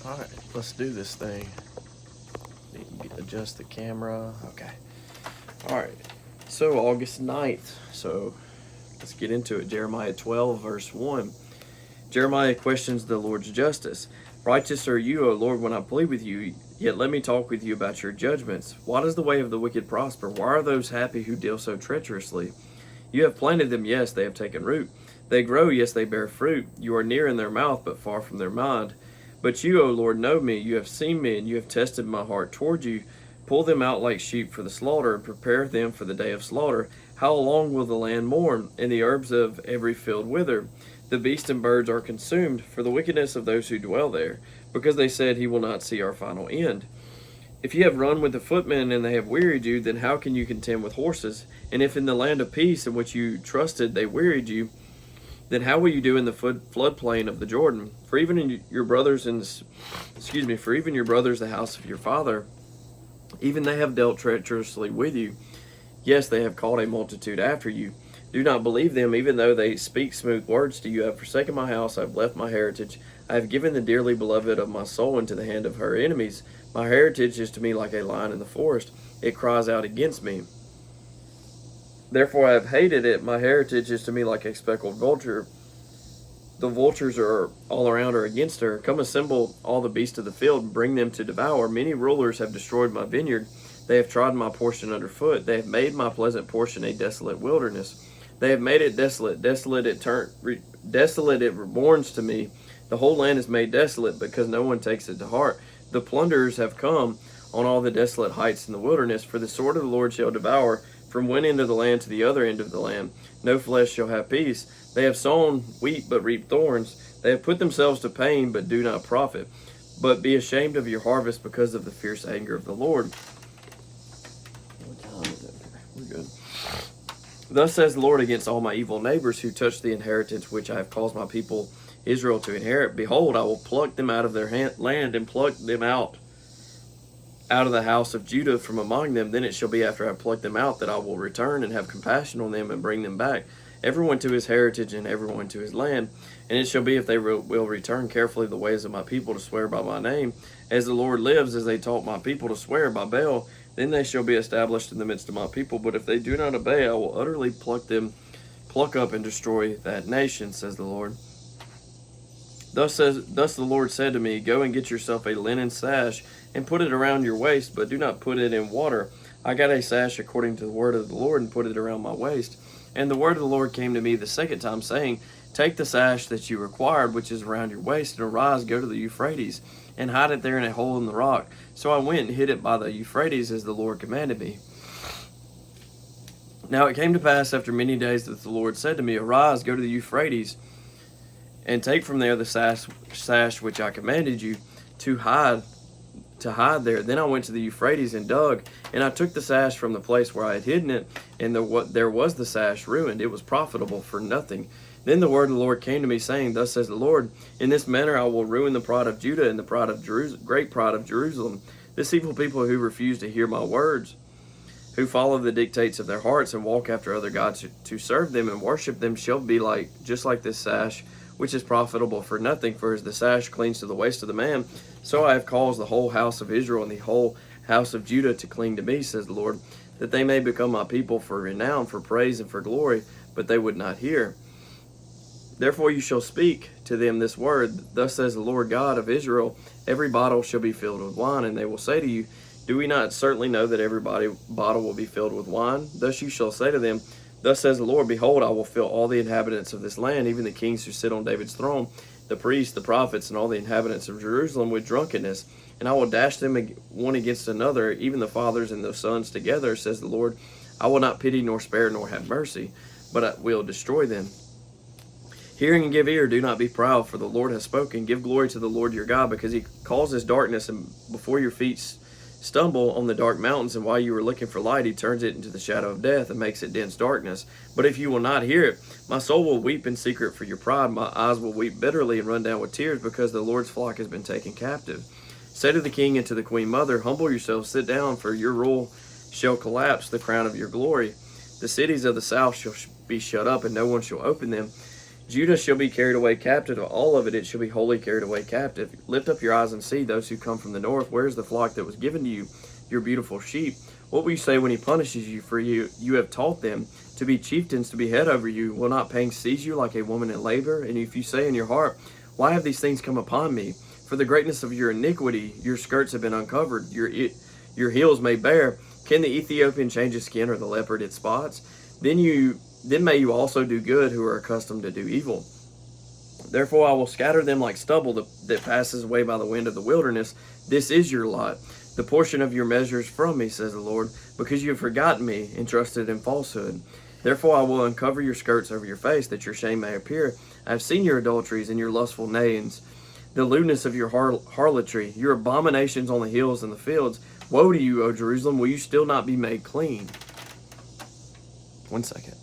Alright, let's do this thing. Adjust the camera. Okay. Alright, so August 9th. So let's get into it. Jeremiah 12, verse 1. Jeremiah questions the Lord's justice. Righteous are you, O Lord, when I plead with you, yet let me talk with you about your judgments. Why does the way of the wicked prosper? Why are those happy who deal so treacherously? You have planted them, yes, they have taken root. They grow, yes, they bear fruit. You are near in their mouth, but far from their mind. But you, O Lord, know me. You have seen me, and you have tested my heart toward you. Pull them out like sheep for the slaughter, and prepare them for the day of slaughter. How long will the land mourn, and the herbs of every field wither? The beasts and birds are consumed for the wickedness of those who dwell there, because they said, he will not see our final end. If you have run with the footmen, and they have wearied you, then how can you contend with horses? And if in the land of peace in which you trusted they wearied you, then how will you do in the floodplain of the Jordan? For even in your brothers for even your brothers, the house of your father, even they have dealt treacherously with you. Yes, they have called a multitude after you. Do not believe them, even though they speak smooth words to you. I have forsaken my house, I have left my heritage. I have given the dearly beloved of my soul into the hand of her enemies. My heritage is to me like a lion in the forest. It cries out against me. Therefore I have hated it. My heritage is to me like a speckled vulture. The vultures are all around her against her. Come assemble all the beasts of the field and bring them to devour. Many rulers have destroyed my vineyard. They have trodden my portion underfoot. They have made my pleasant portion a desolate wilderness. They have made it desolate. Desolate it reborns to me. The whole land is made desolate because no one takes it to heart. The plunderers have come on all the desolate heights in the wilderness. For the sword of the Lord shall devour from one end of the land to the other end of the land. No flesh shall have peace. They have sown wheat but reap thorns. They have put themselves to pain but do not profit. But be ashamed of your harvest because of the fierce anger of the Lord. What time is it? We're good. Thus says the Lord against all my evil neighbors who touch the inheritance which I have caused my people Israel to inherit. Behold, I will pluck them out of their land and pluck them out of the house of Judah from among them. Then it shall be after I have plucked them out that I will return and have compassion on them and bring them back, everyone to his heritage and everyone to his land. And it shall be if they will return carefully the ways of my people to swear by my name, as the Lord lives, as they taught my people to swear by Baal, then they shall be established in the midst of my people. But if they do not obey, I will utterly pluck up and destroy that nation, says the Lord. Thus the Lord said to me, go and get yourself a linen sash and put it around your waist, but do not put it in water. I got a sash according to the word of the Lord and put it around my waist. And the word of the Lord came to me the second time, saying, take the sash that you required, which is around your waist, and arise, go to the Euphrates, and hide it there in a hole in the rock. So I went and hid it by the Euphrates, as the Lord commanded me. Now it came to pass after many days that the Lord said to me, arise, go to the Euphrates, and take from there the sash which I commanded you to hide there. Then I went to the Euphrates and dug, and I took the sash from the place where I had hidden it, and there was the sash ruined. It was profitable for nothing. Then the word of the Lord came to me, saying, thus says the Lord, in this manner I will ruin the pride of Judah and the pride of great pride of Jerusalem. This evil people who refuse to hear my words, who follow the dictates of their hearts and walk after other gods to serve them and worship them, shall be just like this sash, which is profitable for nothing. For as the sash clings to the waist of the man, so I have caused the whole house of Israel and the whole house of Judah to cling to me, says the Lord, that they may become my people for renown, for praise, and for glory, but they would not hear. Therefore you shall speak to them this word, thus says the Lord God of Israel, every bottle shall be filled with wine, and they will say to you, do we not certainly know that every bottle will be filled with wine? Thus you shall say to them, thus says the Lord, behold, I will fill all the inhabitants of this land, even the kings who sit on David's throne, the priests, the prophets, and all the inhabitants of Jerusalem with drunkenness. And I will dash them one against another, even the fathers and the sons together, says the Lord. I will not pity nor spare nor have mercy, but I will destroy them. Hearing and give ear, do not be proud, for the Lord has spoken. Give glory to the Lord your God, because he causes darkness and before your feet stumble on the dark mountains, and while you are looking for light, he turns it into the shadow of death and makes it dense darkness. But if you will not hear it, my soul will weep in secret for your pride. My eyes will weep bitterly and run down with tears, because the Lord's flock has been taken captive. Say to the king and to the queen mother, humble yourselves, sit down, for your rule shall collapse, the crown of your glory. The cities of the south shall be shut up, and no one shall open them. Judah shall be carried away captive, all of it shall be wholly carried away captive. Lift up your eyes and see those who come from the north. Where is the flock that was given to you, your beautiful sheep? What will you say when he punishes you? For you have taught them to be chieftains, to be head over you. Will not pain seize you like a woman in labor? And if you say in your heart, why have these things come upon me? For the greatness of your iniquity, your skirts have been uncovered, your heels made bare. Can the Ethiopian change his skin, or the leopard its spots? Then may you also do good, who are accustomed to do evil. Therefore I will scatter them like stubble that passes away by the wind of the wilderness. This is your lot, the portion of your measures from me, says the Lord, because you have forgotten me and trusted in falsehood. Therefore I will uncover your skirts over your face, that your shame may appear. I have seen your adulteries and your lustful neighings, the lewdness of your harlotry, your abominations on the hills and the fields. Woe to you, O Jerusalem! Will you still not be made clean? 1 second.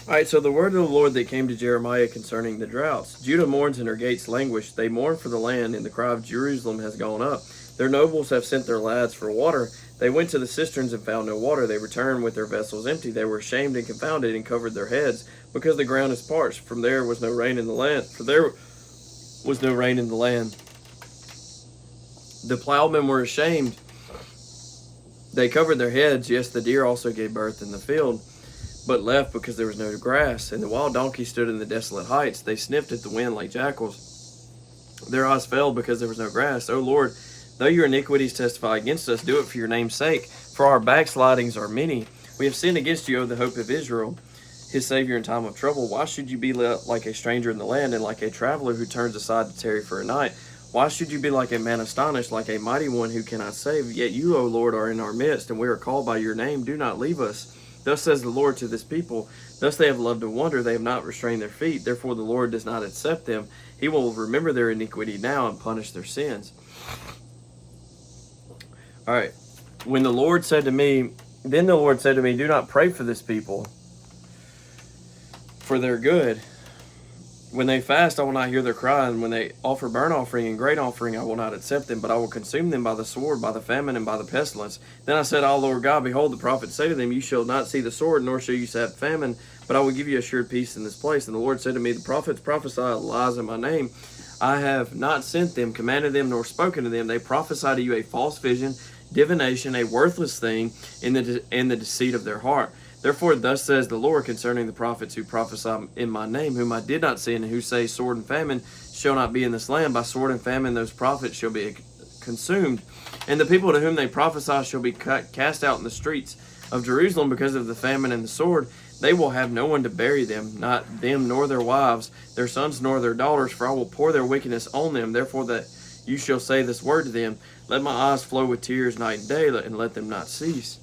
All right, so the word of the Lord that came to Jeremiah concerning the droughts. Judah mourns and her gates languish. They mourn for the land, and the cry of Jerusalem has gone up. Their nobles have sent their lads for water. They went to the cisterns and found no water. They returned with their vessels empty. They were ashamed and confounded and covered their heads, because the ground is parched. From there was no rain in the land. For there was no rain in the land. The plowmen were ashamed. They covered their heads. Yes, the deer also gave birth in the field, but left because there was no grass. And the wild donkeys stood in the desolate heights. They sniffed at the wind like jackals. Their eyes failed because there was no grass. O Lord, though your iniquities testify against us, do it for your name's sake, for our backslidings are many. We have sinned against you, O the hope of Israel, his Savior in time of trouble. Why should you be like a stranger in the land, and like a traveler who turns aside to tarry for a night? Why should you be like a man astonished, like a mighty one who cannot save? Yet you, O Lord, are in our midst, and we are called by your name. Do not leave us. Thus says the Lord to this people, thus they have loved to wander, they have not restrained their feet, therefore the Lord does not accept them. He will remember their iniquity now and punish their sins. All right. Then the Lord said to me, do not pray for this people, for their good. When they fast, I will not hear their cry, and when they offer burnt offering and grain offering, I will not accept them, but I will consume them by the sword, by the famine, and by the pestilence. Then I said, O Lord God, behold, the prophets say to them, you shall not see the sword, nor shall you have famine, but I will give you assured peace in this place. And the Lord said to me, the prophets prophesy lies in my name. I have not sent them, commanded them, nor spoken to them. They prophesy to you a false vision, divination, a worthless thing, in the deceit of their heart. Therefore, thus says the Lord concerning the prophets who prophesy in my name, whom I did not send, and who say sword and famine shall not be in this land. By sword and famine those prophets shall be consumed, and the people to whom they prophesy shall be cast out in the streets of Jerusalem because of the famine and the sword. They will have no one to bury them, not them nor their wives, their sons nor their daughters, for I will pour their wickedness on them. Therefore that you shall say this word to them, let my eyes flow with tears night and day, and let them not cease.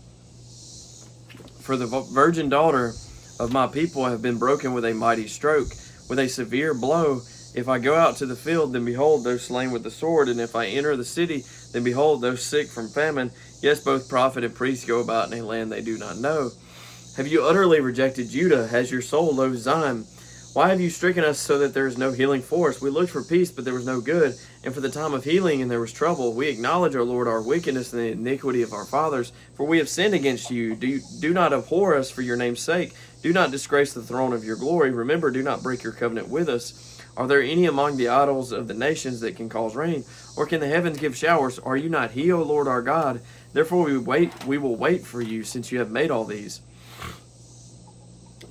For the virgin daughter of my people have been broken with a mighty stroke, with a severe blow. If I go out to the field, then behold, those slain with the sword. And if I enter the city, then behold, those sick from famine. Yes, both prophet and priest go about in a land they do not know. Have you utterly rejected Judah? Has your soul loathed Zion? Why have you stricken us so that there is no healing for us? We looked for peace, but there was no good, and for the time of healing, and there was trouble. We acknowledge, O Lord, our wickedness and the iniquity of our fathers, for we have sinned against you. Do not abhor us for your name's sake. Do not disgrace the throne of your glory. Remember, do not break your covenant with us. Are there any among the idols of the nations that can cause rain? Or can the heavens give showers? Are you not he, O Lord our God? Therefore we will wait for you, since you have made all these.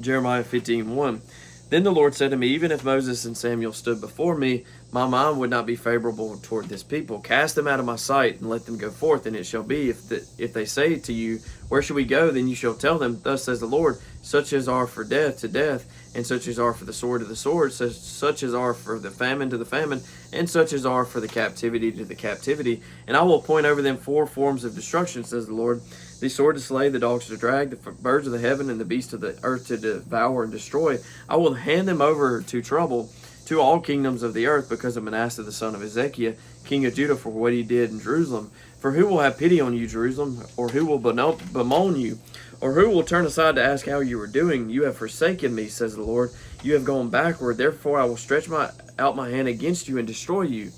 Jeremiah 15:1. Then the Lord said to me, even if Moses and Samuel stood before me, my mind would not be favorable toward this people. Cast them out of my sight and let them go forth. And it shall be, if they say to you, where shall we go? Then you shall tell them, thus says the Lord, such as are for death to death, and such as are for the sword to the sword, such as are for the famine to the famine, and such as are for the captivity to the captivity. And I will appoint over them 4 forms of destruction, says the Lord. The sword to slay, the dogs to drag, the birds of the heaven, and the beasts of the earth to devour and destroy. I will hand them over to trouble to all kingdoms of the earth because of Manasseh the son of Ezekiah, king of Judah, for what he did in Jerusalem. For who will have pity on you, Jerusalem? Or who will bemoan you? Or who will turn aside to ask how you are doing? You have forsaken me, says the Lord. You have gone backward. Therefore I will stretch out my hand against you and destroy you.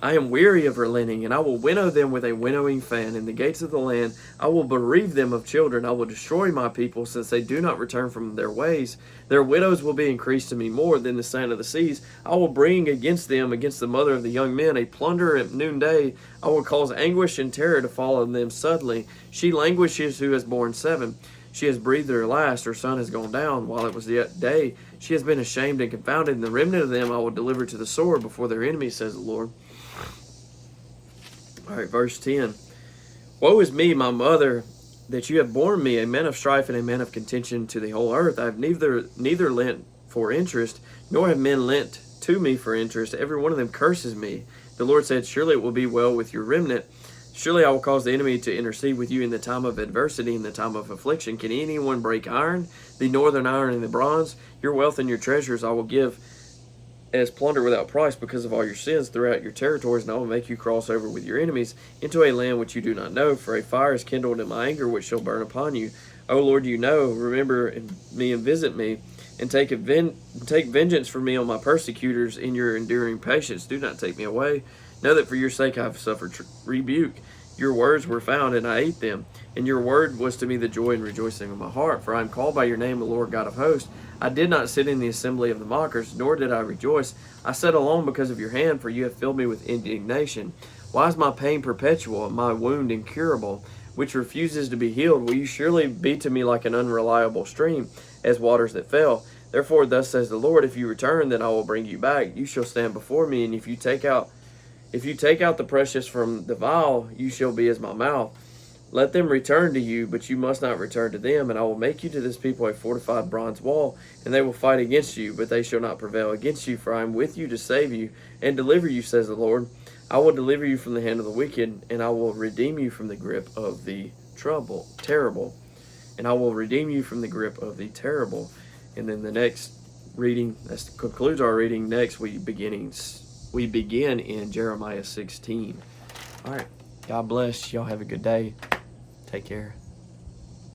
I am weary of relenting, and I will winnow them with a winnowing fan. In the gates of the land I will bereave them of children. I will destroy my people, since they do not return from their ways. Their widows will be increased to me more than the sand of the seas. I will bring against them, against the mother of the young men, a plunder at noonday. I will cause anguish and terror to fall on them suddenly. She languishes who has borne 7. She has breathed her last, her son has gone down, while it was yet day. She has been ashamed and confounded, and the remnant of them I will deliver to the sword before their enemies, says the Lord. All right, verse 10. Woe is me, my mother, that you have borne me, a man of strife and a man of contention to the whole earth. I have neither lent for interest, nor have men lent to me for interest. Every one of them curses me. The Lord said, surely it will be well with your remnant. Surely I will cause the enemy to intercede with you in the time of adversity, in the time of affliction. Can anyone break iron, the northern iron and the bronze? Your wealth and your treasures I will give as plunder without price because of all your sins throughout your territories, and I will make you cross over with your enemies into a land which you do not know. For a fire is kindled in my anger, which shall burn upon you. O Lord, you know, remember me and visit me, and take vengeance for me on my persecutors in your enduring patience. Do not take me away. Know that for your sake I have suffered rebuke. Your words were found, and I ate them. And your word was to me the joy and rejoicing of my heart. For I am called by your name, the Lord God of hosts. I did not sit in the assembly of the mockers, nor did I rejoice. I sat alone because of your hand, for you have filled me with indignation. Why is my pain perpetual, and my wound incurable, which refuses to be healed? Will you surely be to me like an unreliable stream, as waters that fail? Therefore, thus says the Lord, if you return, then I will bring you back. You shall stand before me, and if you take out the precious from the vial, you shall be as my mouth. Let them return to you, but you must not return to them. And I will make you to this people a fortified bronze wall, and they will fight against you, but they shall not prevail against you. For I am with you to save you and deliver you, says the Lord. I will deliver you from the hand of the wicked, and I will redeem you from the grip of the terrible. And I will redeem you from the grip of the terrible. And then the next reading, that concludes our reading. Next, we begin in Jeremiah 16. All right. God bless. Y'all have a good day. Take care.